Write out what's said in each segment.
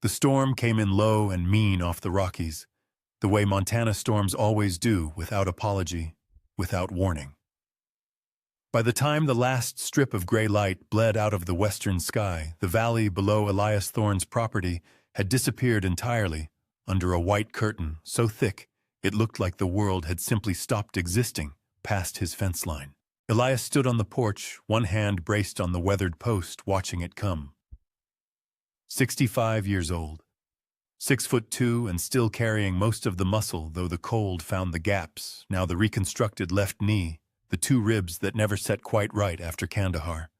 The storm came in low and mean off the Rockies, the way Montana storms always do, without apology, without warning. By the time the last strip of gray light bled out of the western sky, the valley below Elias Thorne's property had disappeared entirely under a white curtain so thick it looked like the world had simply stopped existing past his fence line. Elias stood on the porch, one hand braced on the weathered post, watching it come. 65 years old, 6'2" and still carrying most of the muscle, though the cold found the gaps, now the reconstructed left knee, the two ribs that never set quite right after Kandahar.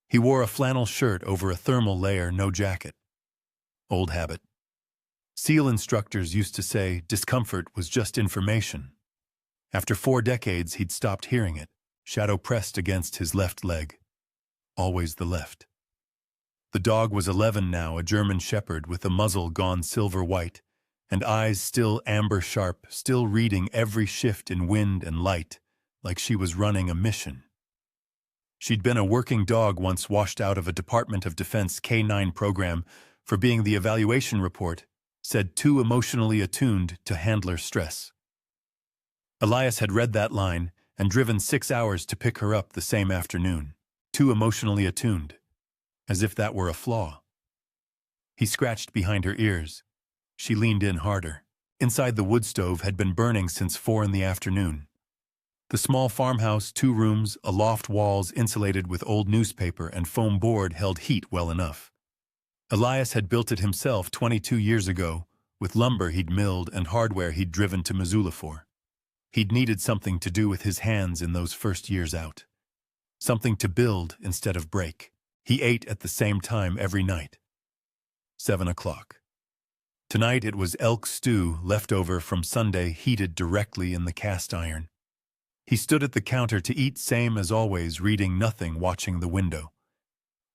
He wore a flannel shirt over a thermal layer, no jacket. Old habit. SEAL instructors used to say discomfort was just information. After 4 decades, he'd stopped hearing it, shadow pressed against his left leg. Always the left. The dog was 11 now, a German shepherd with a muzzle gone silver white, and eyes still amber sharp, still reading every shift in wind and light, like she was running a mission. She'd been a working dog once washed out of a Department of Defense K-9 program for being the evaluation report said too emotionally attuned to handler stress. Elias had read that line and driven 6 hours to pick her up the same afternoon. Too emotionally attuned. As if that were a flaw. He scratched behind her ears. She leaned in harder. Inside the wood stove had been burning since 4 in the afternoon. The small farmhouse, 2 rooms, aloft walls insulated with old newspaper and foam board held heat well enough. Elias had built it himself 22 years ago, with lumber he'd milled and hardware he'd driven to Missoula for. He'd needed something to do with his hands in those first years out. Something to build instead of break. He ate at the same time every night. 7 o'clock. Tonight it was elk stew left over from Sunday, heated directly in the cast iron. He stood at the counter to eat, same as always, reading nothing, watching the window.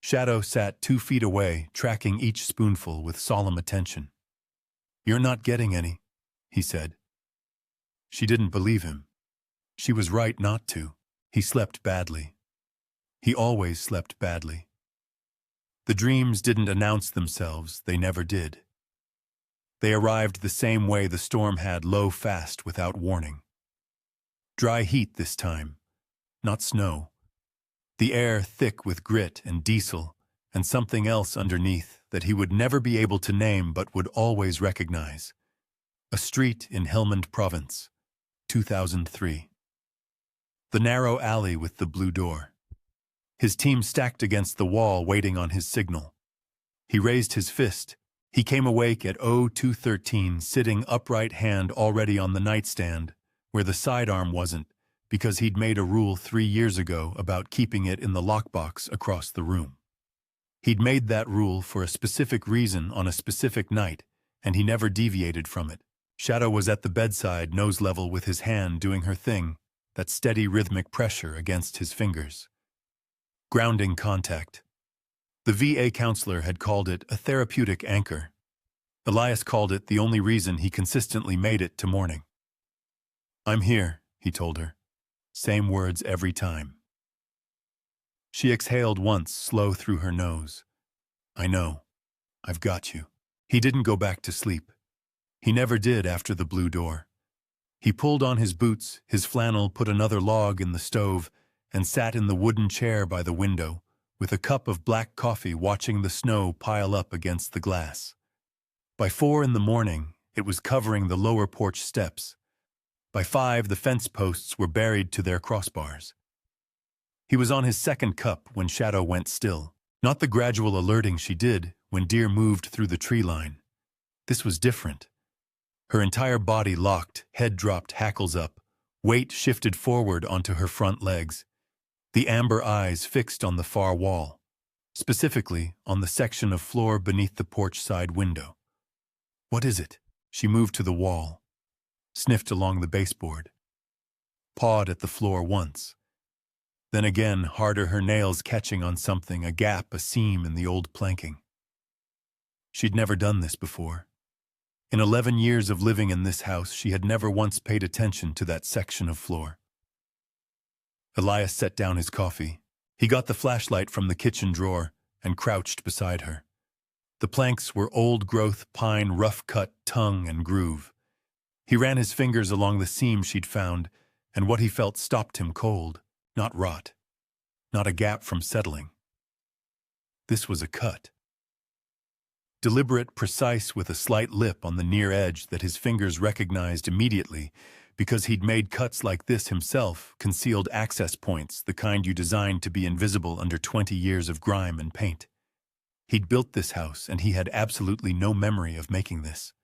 Shadow sat 2 feet away, tracking each spoonful with solemn attention. "You're not getting any," he said. She didn't believe him. She was right not to. He slept badly. He always slept badly. The dreams didn't announce themselves, they never did. They arrived the same way the storm had, low, fast, without warning. Dry heat this time, not snow. The air thick with grit and diesel, and something else underneath that he would never be able to name but would always recognize. A street in Helmand Province, 2003. The narrow alley with the blue door. His team stacked against the wall, waiting on his signal. He raised his fist. He came awake at 0213, sitting upright, hand already on the nightstand, where the sidearm wasn't, because he'd made a rule 3 years ago about keeping it in the lockbox across the room. He'd made that rule for a specific reason on a specific night, and he never deviated from it. Shadow was at the bedside, nose level with his hand, doing her thing, that steady rhythmic pressure against his fingers. Grounding contact. The VA counselor had called it a therapeutic anchor. Elias called it the only reason he consistently made it to morning. "I'm here," he told her. Same words every time. She exhaled once, slow through her nose. "I know. I've got you." He didn't go back to sleep. He never did after the blue door. He pulled on his boots, his flannel, put another log in the stove, and sat in the wooden chair by the window, with a cup of black coffee, watching the snow pile up against the glass. By 4 in the morning, it was covering the lower porch steps. By 5, the fence posts were buried to their crossbars. He was on his second cup when Shadow went still. Not the gradual alerting she did when deer moved through the tree line. This was different. Her entire body locked, head dropped, hackles up, weight shifted forward onto her front legs. The amber eyes fixed on the far wall, specifically on the section of floor beneath the porch side window. "What is it?" She moved to the wall, sniffed along the baseboard, pawed at the floor once. Then again, harder, her nails catching on something, a gap, a seam in the old planking. She'd never done this before. In 11 years of living in this house, she had never once paid attention to that section of floor. Elias set down his coffee. He got the flashlight from the kitchen drawer and crouched beside her. The planks were old-growth pine rough-cut tongue and groove. He ran his fingers along the seam she'd found, and what he felt stopped him cold, not rot, not a gap from settling. This was a cut. Deliberate, precise, with a slight lip on the near edge that his fingers recognized immediately, because he'd made cuts like this himself, concealed access points, the kind you designed to be invisible under 20 years of grime and paint. He'd built this house, and he had absolutely no memory of making this.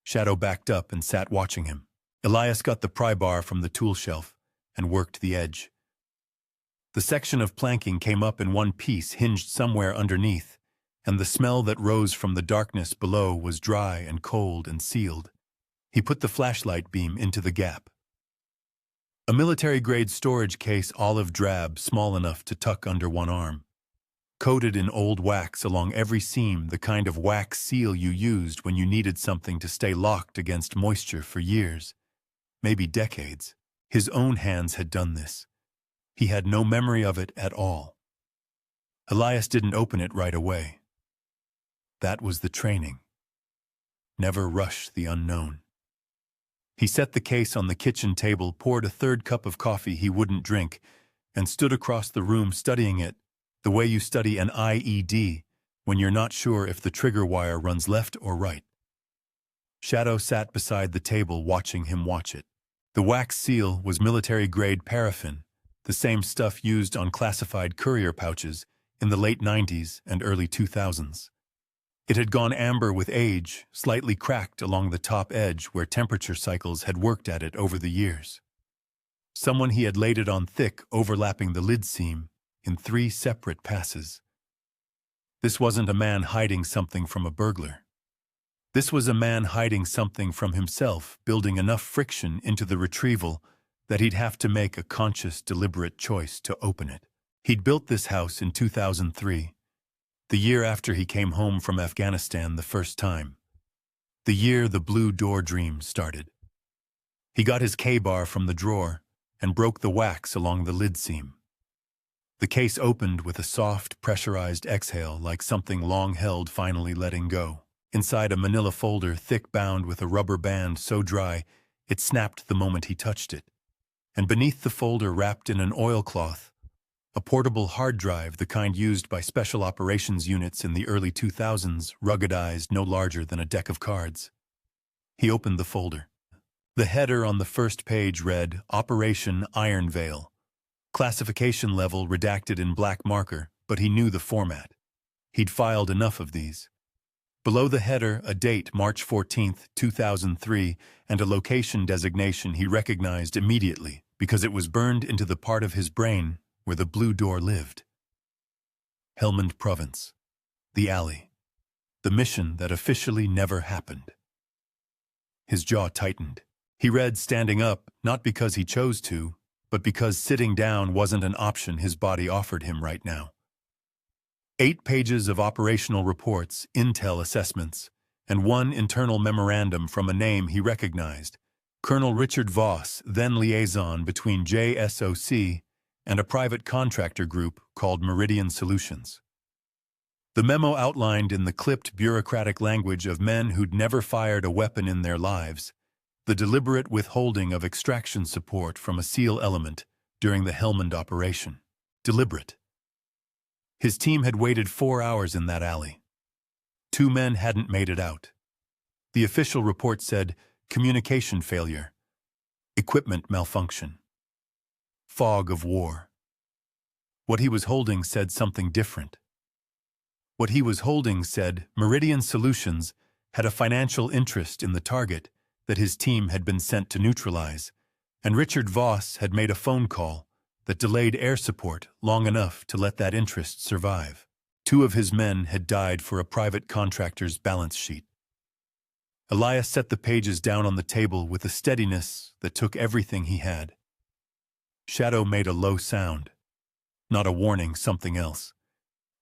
Shadow backed up and sat watching him. Elias got the pry bar from the tool shelf and worked the edge. The section of planking came up in one piece, hinged somewhere underneath, and the smell that rose from the darkness below was dry and cold and sealed. He put the flashlight beam into the gap. A military-grade storage case, olive drab, small enough to tuck under one arm. Coated in old wax along every seam, the kind of wax seal you used when you needed something to stay locked against moisture for years, maybe decades. His own hands had done this. He had no memory of it at all. Elias didn't open it right away. That was the training. Never rush the unknown. He set the case on the kitchen table, poured a third cup of coffee he wouldn't drink, and stood across the room studying it, the way you study an IED when you're not sure if the trigger wire runs left or right. Shadow sat beside the table watching him watch it. The wax seal was military-grade paraffin, the same stuff used on classified courier pouches in the late 90s and early 2000s. It had gone amber with age, slightly cracked along the top edge where temperature cycles had worked at it over the years. Someone he had laid it on thick, overlapping the lid seam, in 3 separate passes. This wasn't a man hiding something from a burglar. This was a man hiding something from himself, building enough friction into the retrieval that he'd have to make a conscious, deliberate choice to open it. He'd built this house in 2003, the year after he came home from Afghanistan the first time, the year the blue door dream started. He got his K-bar from the drawer and broke the wax along the lid seam. The case opened with a soft, pressurized exhale like something long held finally letting go. Inside a manila folder, thick bound with a rubber band so dry it snapped the moment he touched it. And beneath the folder, wrapped in an oilcloth, a portable hard drive, the kind used by special operations units in the early 2000s, ruggedized no larger than a deck of cards. He opened the folder. The header on the first page read, Operation Iron Veil. Classification level redacted in black marker, but he knew the format. He'd filed enough of these. Below the header, a date, March 14, 2003, and a location designation he recognized immediately because it was burned into the part of his brain where the blue door lived. Helmand Province. The alley. The mission that officially never happened. His jaw tightened. He read standing up, not because he chose to, but because sitting down wasn't an option his body offered him right now. 8 pages of operational reports, intel assessments, and 1 internal memorandum from a name he recognized, Colonel Richard Voss, then liaison between JSOC and a private contractor group called Meridian Solutions. The memo outlined in the clipped bureaucratic language of men who'd never fired a weapon in their lives the deliberate withholding of extraction support from a SEAL element during the Helmand operation. Deliberate. His team had waited 4 hours in that alley. 2 men hadn't made it out. The official report said, communication failure, equipment malfunction, fog of war. What he was holding said something different. What he was holding said Meridian Solutions had a financial interest in the target that his team had been sent to neutralize, and Richard Voss had made a phone call that delayed air support long enough to let that interest survive. 2 of his men had died for a private contractor's balance sheet. Elias set the pages down on the table with a steadiness that took everything he had. Shadow made a low sound. Not a warning, something else.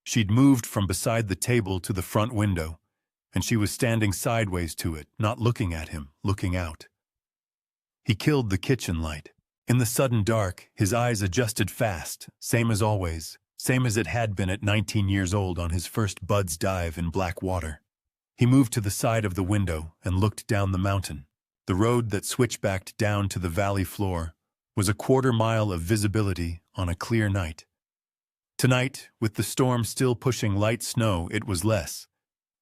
She'd moved from beside the table to the front window, and she was standing sideways to it, not looking at him, looking out. He killed the kitchen light. In the sudden dark, his eyes adjusted fast, same as always, same as it had been at 19 years old on his first Bud's dive in black water. He moved to the side of the window and looked down the mountain. The road that switchbacked down to the valley floor was a quarter-mile of visibility on a clear night. Tonight, with the storm still pushing light snow, it was less,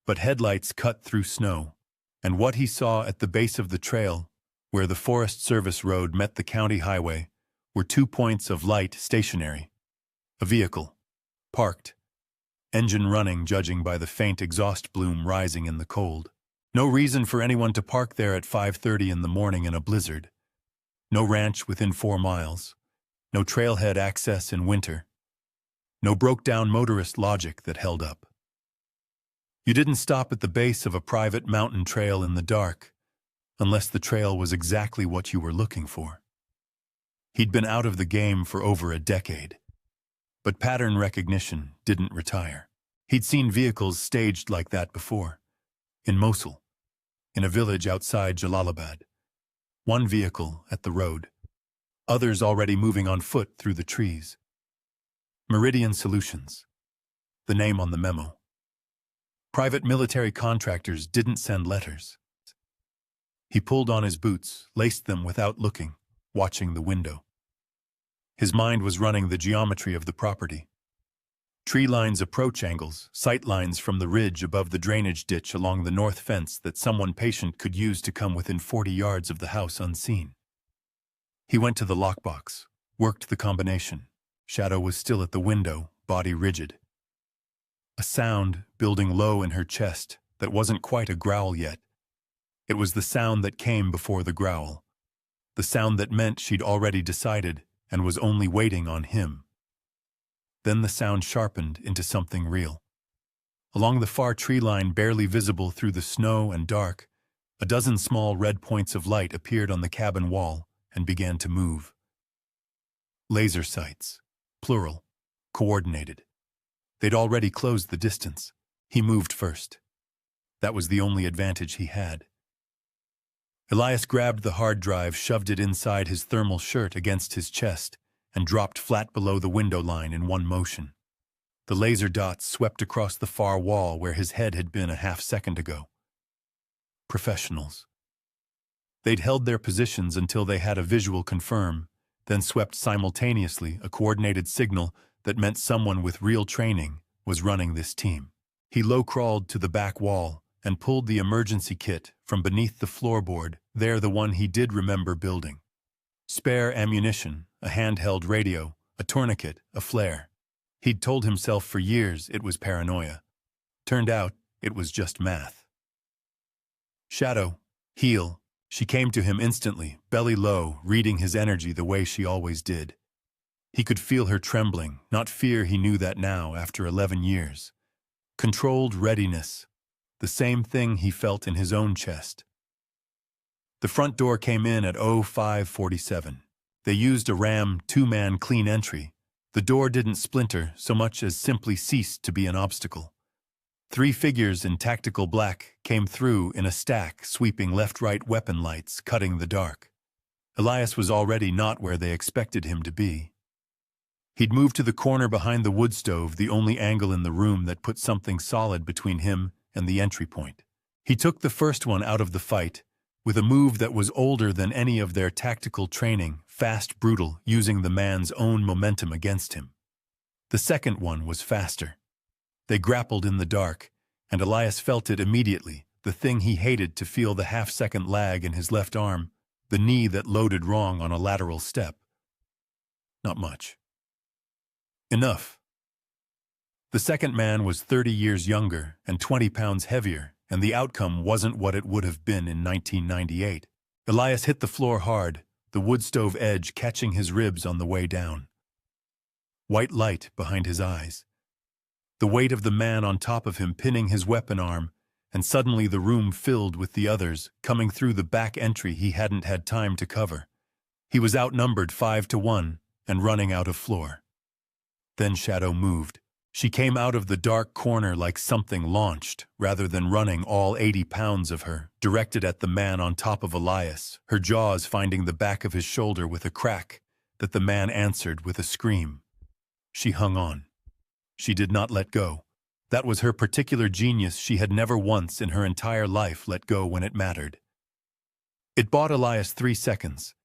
but headlights cut through snow, and what he saw at the base of the trail, where the Forest Service road met the county highway, were 2 points of light stationary. A vehicle, parked, engine running judging by the faint exhaust plume rising in the cold. No reason for anyone to park there at 5:30 in the morning in a blizzard. No ranch within 4 miles. No trailhead access in winter. No broke-down motorist logic that held up. You didn't stop at the base of a private mountain trail in the dark, unless the trail was exactly what you were looking for. He'd been out of the game for over a decade, but pattern recognition didn't retire. He'd seen vehicles staged like that before. In Mosul, in a village outside Jalalabad. One vehicle at the road, others already moving on foot through the trees. Meridian Solutions, the name on the memo. Private military contractors didn't send letters. He pulled on his boots, laced them without looking, watching the window. His mind was running the geometry of the property. Tree lines, approach angles, sight lines from the ridge above the drainage ditch along the north fence that someone patient could use to come within 40 yards of the house unseen. He went to the lockbox, worked the combination. Shadow was still at the window, body rigid. A sound building low in her chest that wasn't quite a growl yet. It was the sound that came before the growl. The sound that meant she'd already decided and was only waiting on him. Then the sound sharpened into something real. Along the far tree line, barely visible through the snow and dark, a dozen small red points of light appeared on the cabin wall and began to move. Laser sights, plural, coordinated. They'd already closed the distance. He moved first. That was the only advantage he had. Elias grabbed the hard drive, shoved it inside his thermal shirt against his chest, and dropped flat below the window line in one motion. The laser dots swept across the far wall where his head had been a half-second ago. Professionals. They'd held their positions until they had a visual confirm, then swept simultaneously, a coordinated signal that meant someone with real training was running this team. He low-crawled to the back wall and pulled the emergency kit from beneath the floorboard, there the one he did remember building. Spare ammunition, a handheld radio, a tourniquet, a flare. He'd told himself for years it was paranoia. Turned out it was just math. Shadow, heel. She came to him instantly, belly low, reading his energy the way she always did. He could feel her trembling, not fear, he knew that now after 11 years. Controlled readiness, the same thing he felt in his own chest. The front door came in at 05:47. They used a Ram 2-man clean entry. The door didn't splinter so much as simply ceased to be an obstacle. 3 figures in tactical black came through in a stack, sweeping left-right weapon lights, cutting the dark. Elias was already not where they expected him to be. He'd moved to the corner behind the wood stove, the only angle in the room that put something solid between him and the entry point. He took the first one out of the fight, with a move that was older than any of their tactical training, fast, brutal, using the man's own momentum against him. The second one was faster. They grappled in the dark, and Elias felt it immediately, the thing he hated to feel, the half-second lag in his left arm, the knee that loaded wrong on a lateral step. Not much. Enough. The second man was 30 years younger and 20 pounds heavier, and the outcome wasn't what it would have been in 1998. Elias hit the floor hard, the wood stove edge catching his ribs on the way down. White light behind his eyes. The weight of the man on top of him pinning his weapon arm, and suddenly the room filled with the others, coming through the back entry he hadn't had time to cover. He was outnumbered 5-1 and running out of floor. Then Shadow moved. She came out of the dark corner like something launched, rather than running, all 80 pounds of her, directed at the man on top of Elias, her jaws finding the back of his shoulder with a crack that the man answered with a scream. She hung on. She did not let go. That was her particular genius. She had never once in her entire life let go when it mattered. It bought Elias 3 seconds.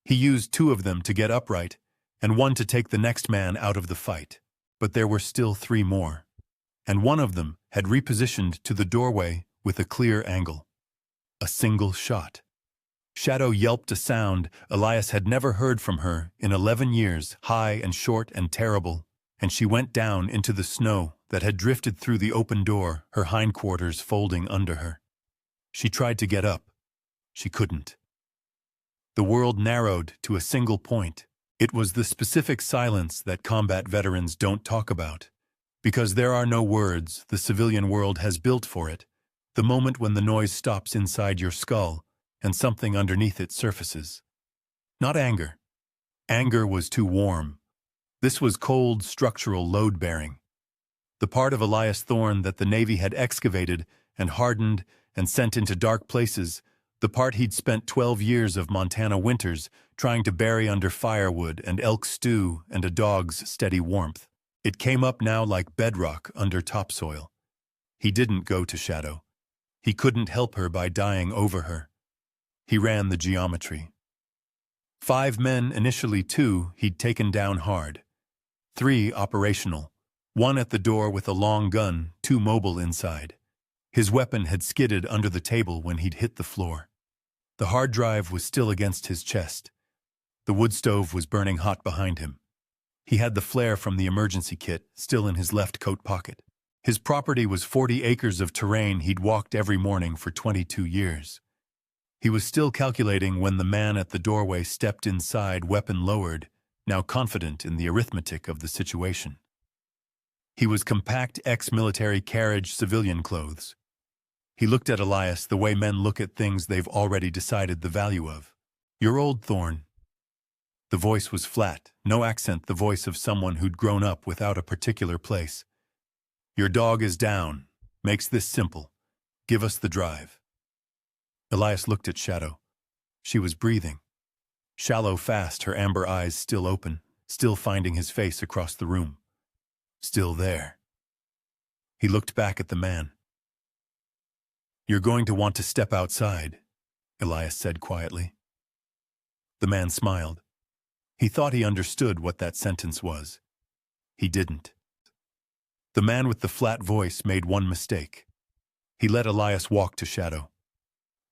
He used 2 of them to get upright, and 1 to take the next man out of the fight. But there were still 3 more. And 1 of them had repositioned to the doorway with a clear angle. A single shot. Shadow yelped a sound Elias had never heard from her in 11 years, high and short and terrible, and she went down into the snow that had drifted through the open door, her hindquarters folding under her. She tried to get up. She couldn't. The world narrowed to a single point. It was the specific silence that combat veterans don't talk about. Because there are no words the civilian world has built for it. The moment when the noise stops inside your skull and something underneath it surfaces. Not anger. Anger was too warm. This was cold, structural load-bearing. The part of Elias Thorne that the Navy had excavated and hardened and sent into dark places, the part he'd spent 12 years of Montana winters trying to bury under firewood and elk stew and a dog's steady warmth. It came up now like bedrock under topsoil. He didn't go to Shadow. He couldn't help her by dying over her. He ran the geometry. 5 men, initially 2, he'd taken down hard. 3 operational. 1 at the door with a long gun, 2 mobile inside. His weapon had skidded under the table when he'd hit the floor. The hard drive was still against his chest. The wood stove was burning hot behind him. He had the flare from the emergency kit still in his left coat pocket. His property was 40 acres of terrain he'd walked every morning for 22 years. He was still calculating when the man at the doorway stepped inside, weapon lowered, now confident in the arithmetic of the situation. He was compact ex-military carriage civilian clothes. He looked at Elias the way men look at things they've already decided the value of. "You're old, Thorne." The voice was flat, no accent, the voice of someone who'd grown up without a particular place. "Your dog is down. Makes this simple. Give us the drive." Elias looked at Shadow. She was breathing. Shallow, fast, her amber eyes still open, still finding his face across the room. Still there. He looked back at the man. "You're going to want to step outside," Elias said quietly. The man smiled. He thought he understood what that sentence was. He didn't. The man with the flat voice made one mistake. He let Elias walk to Shadow.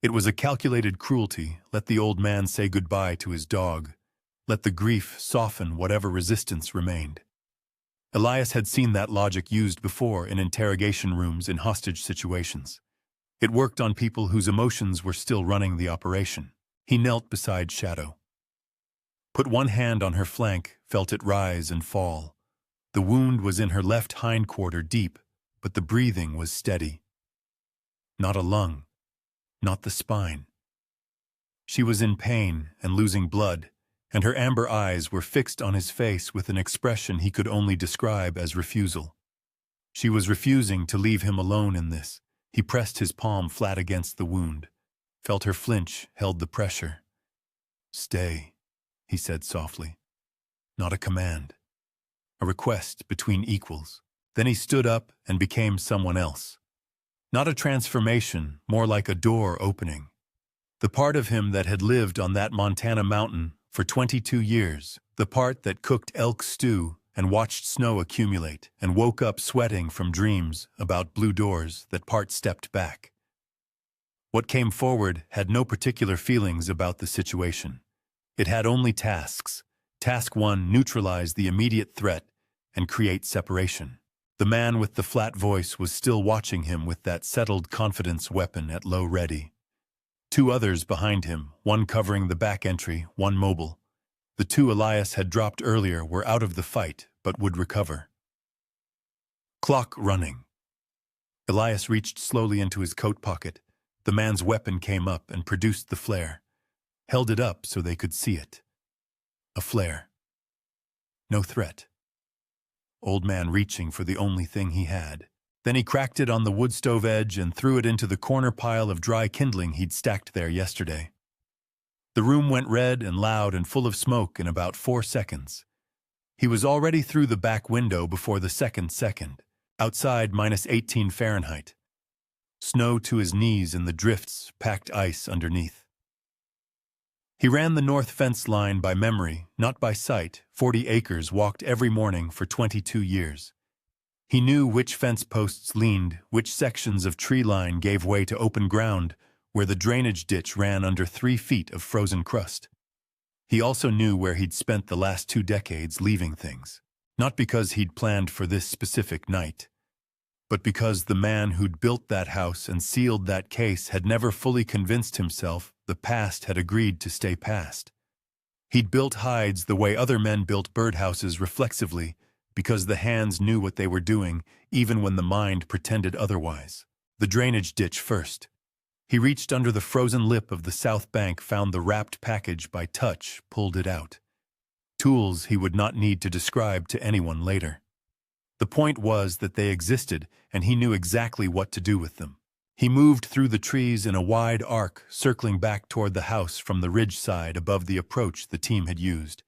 It was a calculated cruelty. Let the old man say goodbye to his dog. Let the grief soften whatever resistance remained. Elias had seen that logic used before in interrogation rooms in hostage situations. It worked on people whose emotions were still running the operation. He knelt beside Shadow. Put one hand on her flank, felt it rise and fall. The wound was in her left hindquarter, deep, but the breathing was steady. Not a lung. Not the spine. She was in pain and losing blood, and her amber eyes were fixed on his face with an expression he could only describe as refusal. She was refusing to leave him alone in this. He pressed his palm flat against the wound, felt her flinch, held the pressure. "Stay," he said softly. Not a command. A request between equals. Then he stood up and became someone else. Not a transformation, more like a door opening. The part of him that had lived on that Montana mountain for 22 years, the part that cooked elk stew and watched snow accumulate and woke up sweating from dreams about blue doors, that part stepped back. What came forward had no particular feelings about the situation. It had only tasks. Task 1, neutralize the immediate threat and create separation. The man with the flat voice was still watching him with that settled confidence, weapon at low ready. 2 others behind him, one covering the back entry, one mobile. The 2 Elias had dropped earlier were out of the fight, but would recover. Clock running. Elias reached slowly into his coat pocket. The man's weapon came up and produced the flare. Held it up so they could see it. A flare. No threat. Old man reaching for the only thing he had. Then he cracked it on the wood stove edge and threw it into the corner pile of dry kindling he'd stacked there yesterday. The room went red and loud and full of smoke in about 4 seconds. He was already through the back window before the second. Outside, -18 Fahrenheit. Snow to his knees in the drifts, packed ice underneath. He ran the north fence line by memory, not by sight. 40 acres walked every morning for 22 years. He knew which fence posts leaned, which sections of tree line gave way to open ground, where the drainage ditch ran under 3 feet of frozen crust. He also knew where he'd spent the last 2 decades leaving things. Not because he'd planned for this specific night, but because the man who'd built that house and sealed that case had never fully convinced himself the past had agreed to stay past. He'd built hides the way other men built birdhouses reflexively, because the hands knew what they were doing, even when the mind pretended otherwise. The drainage ditch first. He reached under the frozen lip of the south bank, found the wrapped package by touch, pulled it out. Tools he would not need to describe to anyone later. The point was that they existed, and he knew exactly what to do with them. He moved through the trees in a wide arc, circling back toward the house from the ridge side above the approach the team had used.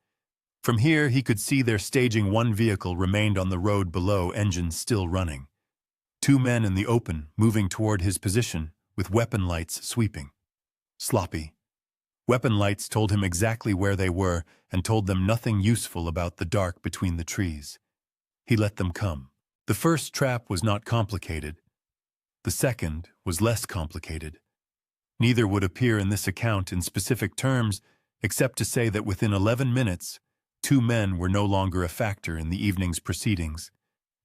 From here, he could see their staging. 1 vehicle remained on the road below, engines still running. 2 men in the open, moving toward his position, with weapon lights sweeping. Sloppy. Weapon lights told him exactly where they were and told them nothing useful about the dark between the trees. He let them come. The first trap was not complicated. The second was less complicated. Neither would appear in this account in specific terms, except to say that within 11 minutes, 2 men were no longer a factor in the evening's proceedings,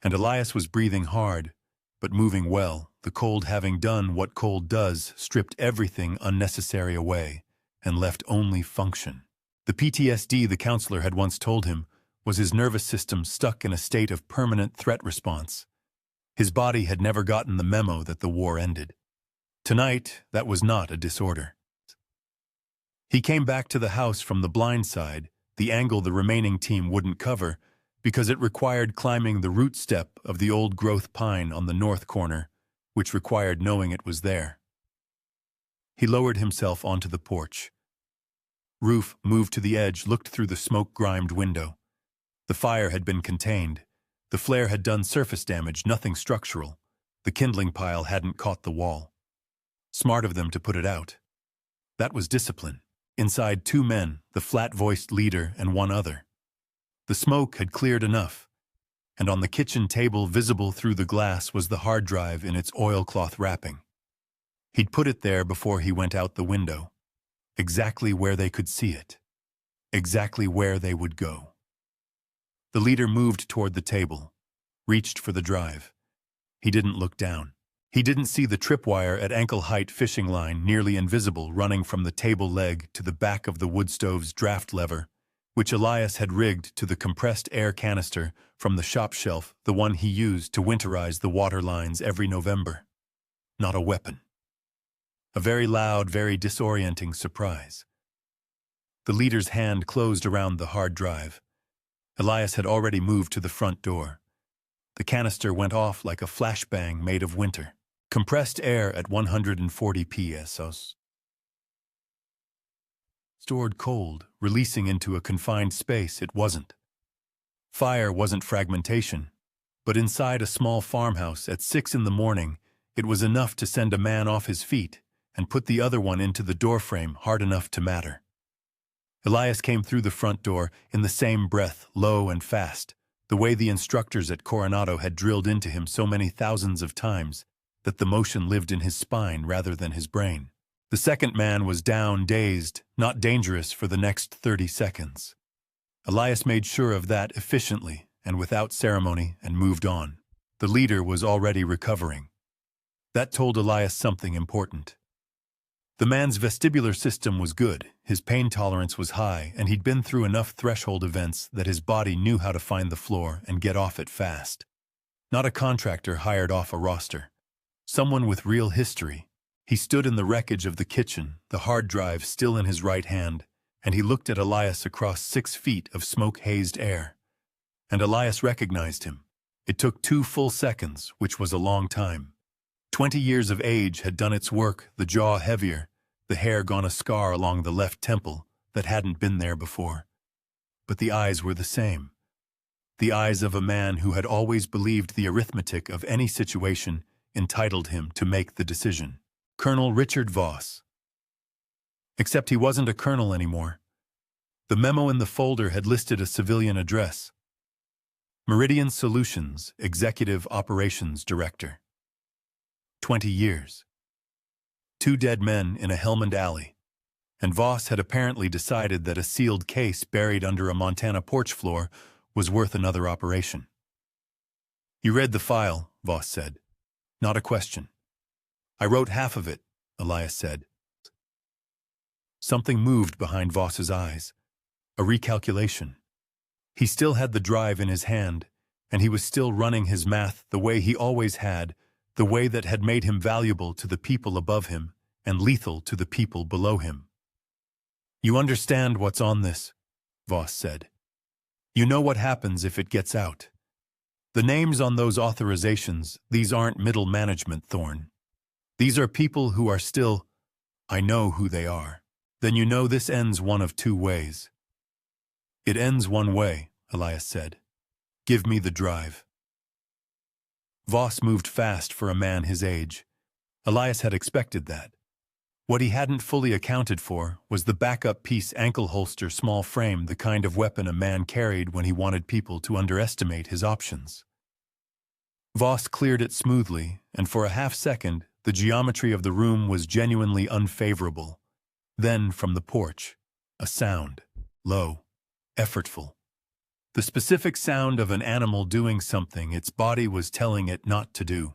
and Elias was breathing hard, but moving well, the cold having done what cold does, stripped everything unnecessary away, and left only function. The PTSD the counselor had once told him was his nervous system stuck in a state of permanent threat response. His body had never gotten the memo that the war ended. Tonight, that was not a disorder. He came back to the house from the blind side, the angle the remaining team wouldn't cover, because it required climbing the root step of the old-growth pine on the north corner, which required knowing it was there. He lowered himself onto the porch. Roof moved to the edge, looked through the smoke-grimed window. The fire had been contained. The flare had done surface damage, nothing structural. The kindling pile hadn't caught the wall. Smart of them to put it out. That was discipline. Inside 2 men, the flat-voiced leader and 1 other. The smoke had cleared enough, and on the kitchen table, visible through the glass, was the hard drive in its oilcloth wrapping. He'd put it there before he went out the window, exactly where they could see it, exactly where they would go. The leader moved toward the table, reached for the drive. He didn't look down. He didn't see the tripwire at ankle-height fishing line, nearly invisible, running from the table leg to the back of the wood stove's draft lever, which Elias had rigged to the compressed air canister from the shop shelf, the one he used to winterize the water lines every November. Not a weapon. A very loud, very disorienting surprise. The leader's hand closed around the hard drive. Elias had already moved to the front door. The canister went off like a flashbang made of winter. Compressed air at 140 psi. Stored cold, releasing into a confined space. It wasn't. Fire wasn't fragmentation, but inside a small farmhouse at 6 in the morning, it was enough to send a man off his feet and put the other one into the doorframe hard enough to matter. Elias came through the front door in the same breath, low and fast, the way the instructors at Coronado had drilled into him so many thousands of times that the motion lived in his spine rather than his brain. The second man was down, dazed, not dangerous for the next 30 seconds. Elias made sure of that efficiently and without ceremony and moved on. The leader was already recovering. That told Elias something important. The man's vestibular system was good, his pain tolerance was high, and he'd been through enough threshold events that his body knew how to find the floor and get off it fast. Not a contractor hired off a roster. Someone with real history. He stood in the wreckage of the kitchen, the hard drive still in his right hand, and he looked at Elias across 6 feet of smoke-hazed air. And Elias recognized him. It took 2 full seconds, which was a long time. 20 years of age had done its work, the jaw heavier, the hair gone a scar along the left temple that hadn't been there before. But the eyes were the same. the eyes of a man who had always believed the arithmetic of any situation entitled him to make the decision. Colonel Richard Voss. Except he wasn't a colonel anymore. The memo in the folder had listed a civilian address. Meridian Solutions, Executive Operations Director. 20 years. 2 dead men in a Helmand alley. And Voss had apparently decided that a sealed case buried under a Montana porch floor was worth another operation. "You read the file," Voss said. "Not a question." "I wrote half of it," Elias said. Something moved behind Voss's eyes. A recalculation. He still had the drive in his hand, and he was still running his math the way he always had, the way that had made him valuable to the people above him and lethal to the people below him. "You understand what's on this," Voss said. "You know what happens if it gets out. The names on those authorizations, these aren't middle management, Thorne. These are people who are still, I know who they are. Then you know this ends one of 2 ways." "It ends one way," Elias said. "Give me the drive." Voss moved fast for a man his age. Elias had expected that. What he hadn't fully accounted for was the backup piece ankle holster small frame, the kind of weapon a man carried when he wanted people to underestimate his options. Voss cleared it smoothly, and for a half second, the geometry of the room was genuinely unfavorable. Then, from the porch, a sound, low, effortful. The specific sound of an animal doing something its body was telling it not to do.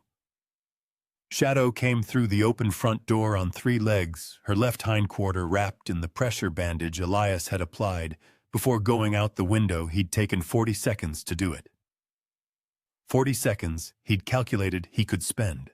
Shadow came through the open front door on 3 legs, her left hindquarter wrapped in the pressure bandage Elias had applied. Before going out the window, he'd taken 40 seconds to do it. 40 seconds he'd calculated he could spend.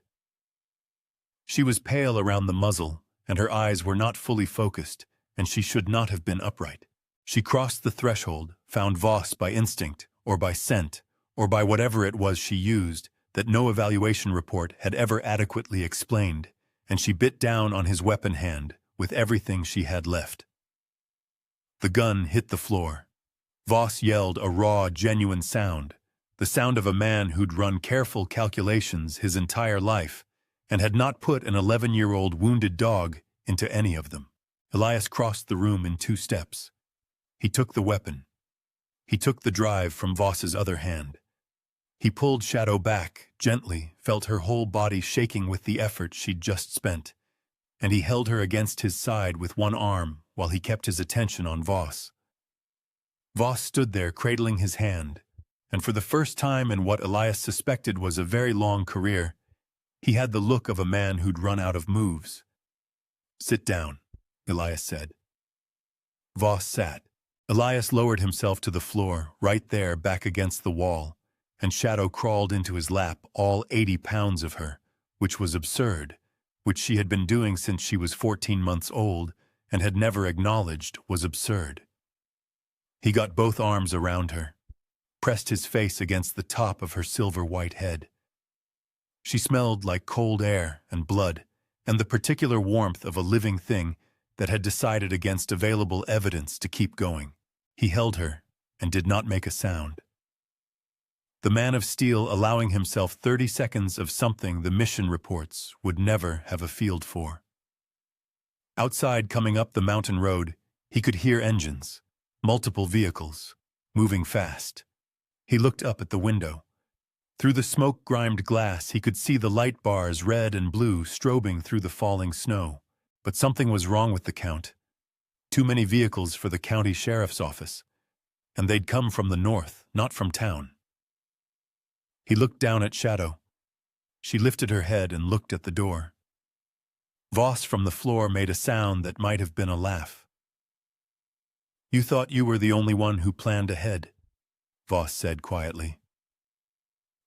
She was pale around the muzzle, and her eyes were not fully focused, and she should not have been upright. She crossed the threshold, found Voss by instinct, or by scent, or by whatever it was she used, that no evaluation report had ever adequately explained, and she bit down on his weapon hand with everything she had left. The gun hit the floor. Voss yelled a raw, genuine sound, the sound of a man who'd run careful calculations his entire life and had not put an 11-year-old wounded dog into any of them. Elias crossed the room in 2 steps. He took the weapon. He took the drive from Voss's other hand. He pulled Shadow back, gently, felt her whole body shaking with the effort she'd just spent, and he held her against his side with one arm while he kept his attention on Voss. Voss stood there cradling his hand, and for the first time in what Elias suspected was a very long career, he had the look of a man who'd run out of moves. "Sit down," Elias said. Voss sat. Elias lowered himself to the floor, right there back against the wall, and Shadow crawled into his lap, all 80 pounds of her, which was absurd, which she had been doing since she was 14 months old and had never acknowledged was absurd. He got both arms around her, pressed his face against the top of her silver-white head. She smelled like cold air and blood, and the particular warmth of a living thing that had decided against available evidence to keep going. He held her and did not make a sound. The man of steel allowing himself 30 seconds of something the mission reports would never have a field for. Outside, coming up the mountain road, he could hear engines, multiple vehicles, moving fast. He looked up at the window. Through the smoke-grimed glass, he could see the light bars, red and blue, strobing through the falling snow. But something was wrong with the count. Too many vehicles for the county sheriff's office. And they'd come from the north, not from town. He looked down at Shadow. She lifted her head and looked at the door. Voss from the floor made a sound that might have been a laugh. "You thought you were the only one who planned ahead," Voss said quietly.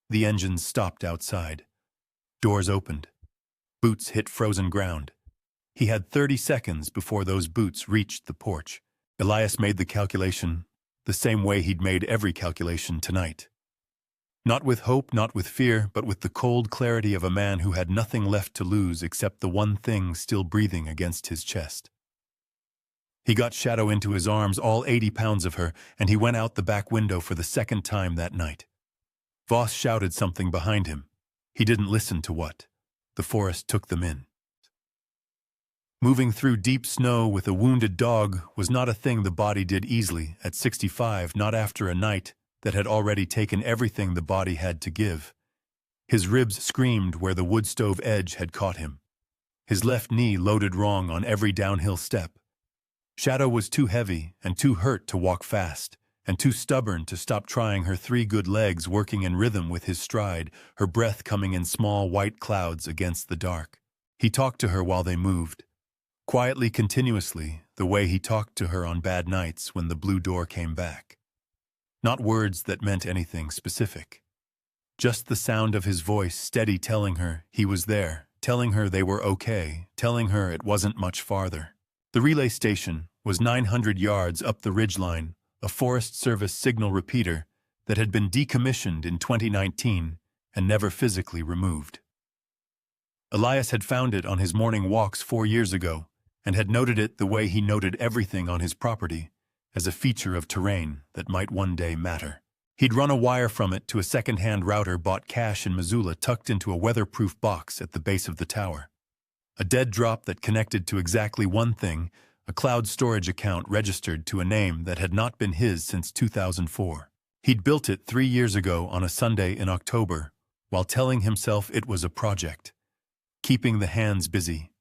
The engines stopped outside. Doors opened. Boots hit frozen ground. He had 30 seconds before those boots reached the porch. Elias made the calculation the same way he'd made every calculation tonight. Not with hope, not with fear, but with the cold clarity of a man who had nothing left to lose except the one thing still breathing against his chest. He got Shadow into his arms, all 80 pounds of her, and he went out the back window for the second time that night. Voss shouted something behind him. He didn't listen to what. The forest took them in. Moving through deep snow with a wounded dog was not a thing the body did easily at 65, not after a night that had already taken everything the body had to give. His ribs screamed where the wood stove edge had caught him. His left knee loaded wrong on every downhill step. Shadow was too heavy and too hurt to walk fast, and too stubborn to stop trying, her 3 good legs working in rhythm with his stride, her breath coming in small white clouds against the dark. He talked to her while they moved. Quietly, continuously, the way he talked to her on bad nights when the blue door came back. Not words that meant anything specific. Just the sound of his voice, steady, telling her he was there, telling her they were okay, telling her it wasn't much farther. The relay station was 900 yards up the ridgeline, a Forest Service signal repeater that had been decommissioned in 2019 and never physically removed. Elias had found it on his morning walks 4 years ago and had noted it the way he noted everything on his property, as a feature of terrain that might one day matter. He'd run a wire from it to a second-hand router bought cash in Missoula, tucked into a weatherproof box at the base of the tower. A dead drop that connected to exactly one thing, a cloud storage account registered to a name that had not been his since 2004. He'd built it 3 years ago on a Sunday in October, while telling himself it was a project, keeping the hands busy.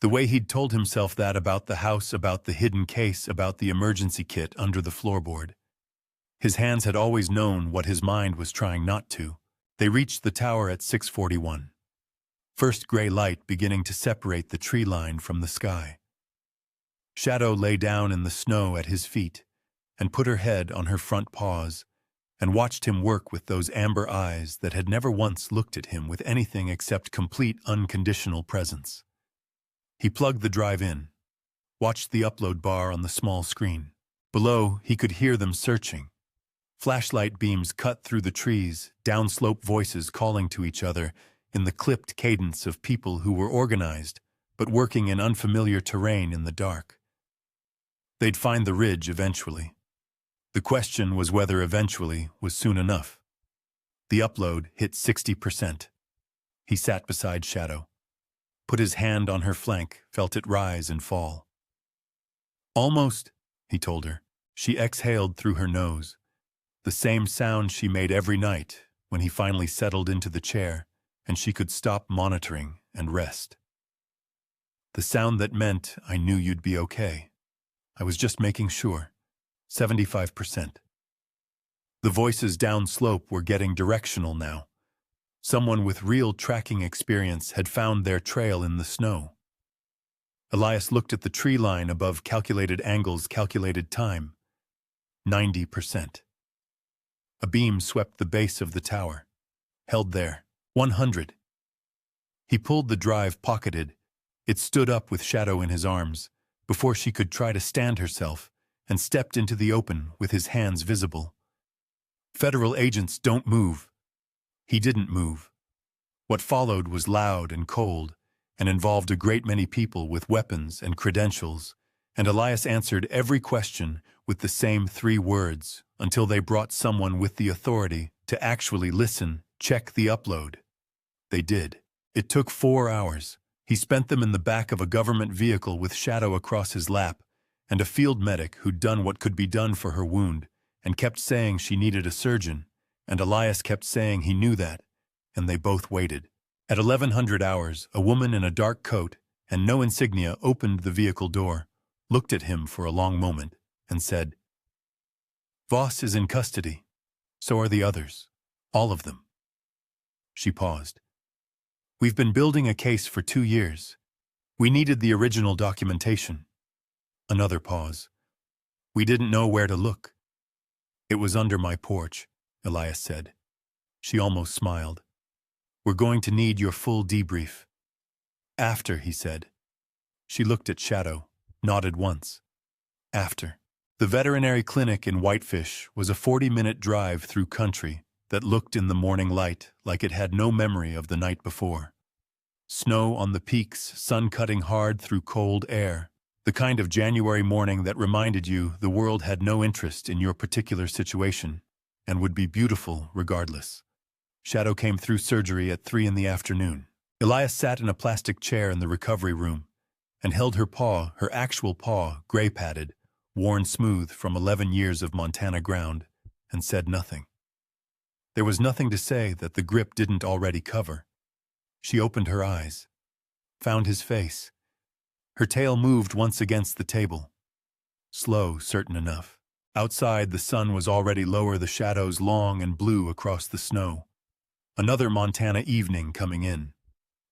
The way he'd told himself that about the house, about the hidden case, about the emergency kit under the floorboard. His hands had always known what his mind was trying not to. They reached the tower at 6:41. First gray light beginning to separate the tree line from the sky. Shadow lay down in the snow at his feet and put her head on her front paws and watched him work with those amber eyes that had never once looked at him with anything except complete unconditional presence. He plugged the drive in, watched the upload bar on the small screen. Below, he could hear them searching. Flashlight beams cut through the trees, downslope voices calling to each other in the clipped cadence of people who were organized, but working in unfamiliar terrain in the dark. They'd find the ridge eventually. The question was whether eventually was soon enough. The upload hit 60%. He sat beside Shadow, put his hand on her flank, felt it rise and fall. Almost, he told her. She exhaled through her nose, the same sound she made every night when he finally settled into the chair and she could stop monitoring and rest. The sound that meant, "I knew you'd be okay. I was just making sure." 75%. The voices downslope were getting directional now. Someone with real tracking experience had found their trail in the snow. Elias looked at the tree line above, calculated angles, calculated time. 90%. A beam swept the base of the tower. Held there. 100. He pulled the drive, pocketed. It stood up with Shadow in his arms, before she could try to stand herself, and stepped into the open with his hands visible. "Federal agents, don't move." He didn't move. What followed was loud and cold, and involved a great many people with weapons and credentials, and Elias answered every question with the same 3 words until they brought someone with the authority to actually listen, check the upload. They did. It took 4 hours. He spent them in the back of a government vehicle with Shadow across his lap, and a field medic who'd done what could be done for her wound, and kept saying she needed a surgeon, and Elias kept saying he knew that, and they both waited. At 1100 hours, a woman in a dark coat and no insignia opened the vehicle door, looked at him for a long moment, and said, "Voss is in custody. So are the others. All of them." She paused. "We've been building a case for 2 years. We needed the original documentation." Another pause. "We didn't know where to look." "It was under my porch," Elias said. She almost smiled. "We're going to need your full debrief." "After," he said. She looked at Shadow, nodded once. "After." The veterinary clinic in Whitefish was a 40-minute drive through country that looked in the morning light like it had no memory of the night before. Snow on the peaks, sun cutting hard through cold air, The kind of January morning that reminded you the world had no interest in your particular situation and would be beautiful regardless. Shadow came through surgery at 3 in the afternoon. Elias sat in a plastic chair in the recovery room and held her paw, her actual paw, gray-padded, worn smooth from 11 years of Montana ground, and said nothing. There was nothing to say that the grip didn't already cover. She opened her eyes, found his face. Her tail moved once against the table. Slow, certain enough. Outside, the sun was already lower, the shadows long and blue across the snow. Another Montana evening coming in.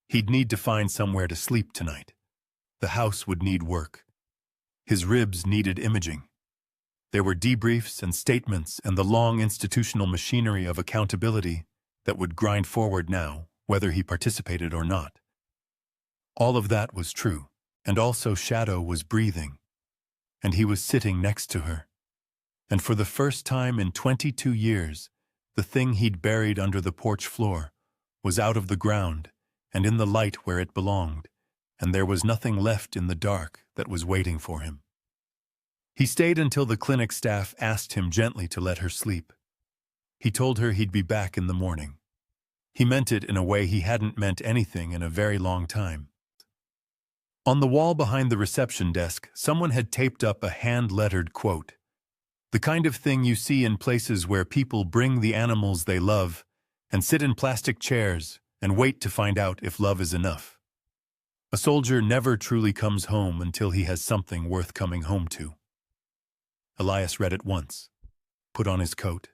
He'd need to find somewhere to sleep tonight. The house would need work. His ribs needed imaging. There were debriefs and statements and the long institutional machinery of accountability that would grind forward now, whether he participated or not. All of that was true, and also Shadow was breathing, and he was sitting next to her. And for the first time in 22 years, the thing he'd buried under the porch floor was out of the ground and in the light where it belonged, and there was nothing left in the dark that was waiting for him. He stayed until the clinic staff asked him gently to let her sleep. He told her he'd be back in the morning. He meant it in a way he hadn't meant anything in a very long time. On the wall behind the reception desk, someone had taped up a hand-lettered quote. The kind of thing you see in places where people bring the animals they love and sit in plastic chairs and wait to find out if love is enough. A soldier never truly comes home until he has something worth coming home to. Elias read it once, put on his coat,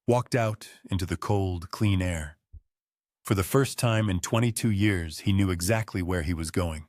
walked out into the cold, clean air. For the first time in 22 years, he knew exactly where he was going.